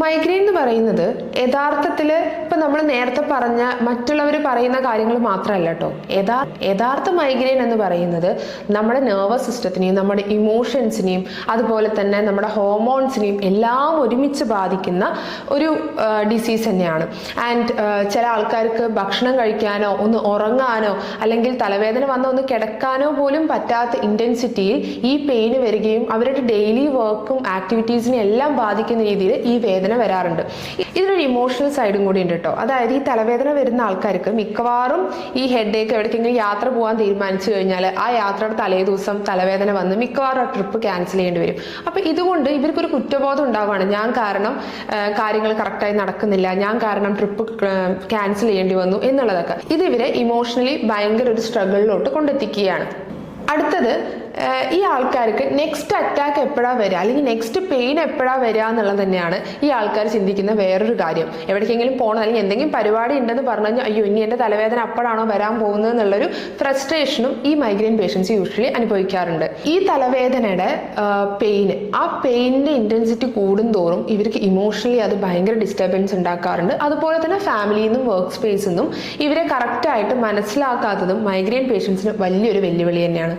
Migraine എന്ന് പറയുന്നത് യഥാർത്ഥത്തിൽ ഇപ്പം നമ്മൾ നേരത്തെ പറഞ്ഞ മറ്റുള്ളവർ പറയുന്ന കാര്യങ്ങൾ മാത്രമല്ല കേട്ടോ. യഥാർത്ഥ മൈഗ്രെയിൻ എന്ന് പറയുന്നത് നമ്മുടെ നെർവസ് സിസ്റ്റത്തിനെയും നമ്മുടെ ഇമോഷൻസിനെയും അതുപോലെ തന്നെ നമ്മുടെ ഹോർമോൺസിനെയും എല്ലാം ഒരുമിച്ച് ബാധിക്കുന്ന ഒരു ഡിസീസ് തന്നെയാണ്. ആൻഡ് ചില ആൾക്കാർക്ക് ഭക്ഷണം കഴിക്കാനോ ഒന്ന് ഉറങ്ങാനോ അല്ലെങ്കിൽ തലവേദന വന്ന ഒന്ന് കിടക്കാനോ പോലും പറ്റാത്ത ഇൻറ്റൻസിറ്റിയിൽ ഈ പെയിന് വരികയും അവരുടെ ഡെയിലി വർക്കും ആക്ടിവിറ്റീസിനെ എല്ലാം ബാധിക്കുന്ന രീതിയിൽ ഈ വേദന വരാറുണ്ട്. ഇതിനൊരു ഇമോഷണൽ സൈഡും കൂടി ഉണ്ട് കേട്ടോ. അതായത് ഈ തലവേദന വരുന്ന ആൾക്കാർക്ക് മിക്കവാറും ഈ ഹെഡേക്ക് എവിടേക്കെങ്കിലും യാത്ര പോകാൻ തീരുമാനിച്ചു കഴിഞ്ഞാൽ ആ യാത്രയുടെ തലേ ദിവസം തലവേദന വന്ന് മിക്കവാറും ആ ട്രിപ്പ് ക്യാൻസൽ ചെയ്യേണ്ടി വരും. അപ്പോൾ ഇതുകൊണ്ട് ഇവർക്കൊരു കുറ്റബോധം ഉണ്ടാവുകയാണ്. ഞാൻ കാരണം കാര്യങ്ങൾ കറക്റ്റായി നടക്കുന്നില്ല, ഞാൻ കാരണം ട്രിപ്പ് ക്യാൻസൽ ചെയ്യേണ്ടി വന്നു എന്നുള്ളതൊക്കെ. ഇത് ഇവരെ ഇമോഷണലി ഭയങ്കര ഒരു സ്ട്രഗിളിലോട്ട് കൊണ്ടെത്തിക്കുകയാണ്. അടുത്തത് ഈ ആൾക്കാർക്ക് നെക്സ്റ്റ് അറ്റാക്ക് എപ്പോഴാണ് വരിക അല്ലെങ്കിൽ നെക്സ്റ്റ് പെയിൻ എപ്പോഴാണ് വരിക എന്നുള്ളത് തന്നെയാണ് ഈ ആൾക്കാർ ചിന്തിക്കുന്ന വേറൊരു കാര്യം. എവിടേക്കെങ്കിലും പോകണം അല്ലെങ്കിൽ എന്തെങ്കിലും പരിപാടി ഉണ്ടെന്ന് പറഞ്ഞു കഴിഞ്ഞാൽ അയ്യോ ഇനി എൻ്റെ തലവേദന അപ്പോഴാണോ വരാൻ പോകുന്നത് എന്നുള്ളൊരു ഫ്രസ്ട്രേഷനും ഈ മൈഗ്രെയിൻ പേഷ്യൻസ് യൂഷ്വലി അനുഭവിക്കാറുണ്ട്. ഈ തലവേദനയുടെ പെയിന് ആ പെയിനിൻ്റെ ഇൻറ്റൻസിറ്റി കൂടുന്തോറും ഇവർക്ക് ഇമോഷണലി അത് ഭയങ്കര ഡിസ്റ്റർബൻസ് ഉണ്ടാക്കാറുണ്ട്. അതുപോലെ തന്നെ ഫാമിലിയിൽ നിന്നും വർക്ക് സ്പേസിൽ നിന്നും ഇവരെ കറക്റ്റായിട്ട് മനസ്സിലാക്കാത്തതും മൈഗ്രെയിൻ പേഷ്യൻസിന് വലിയൊരു വെല്ലുവിളി തന്നെയാണ്.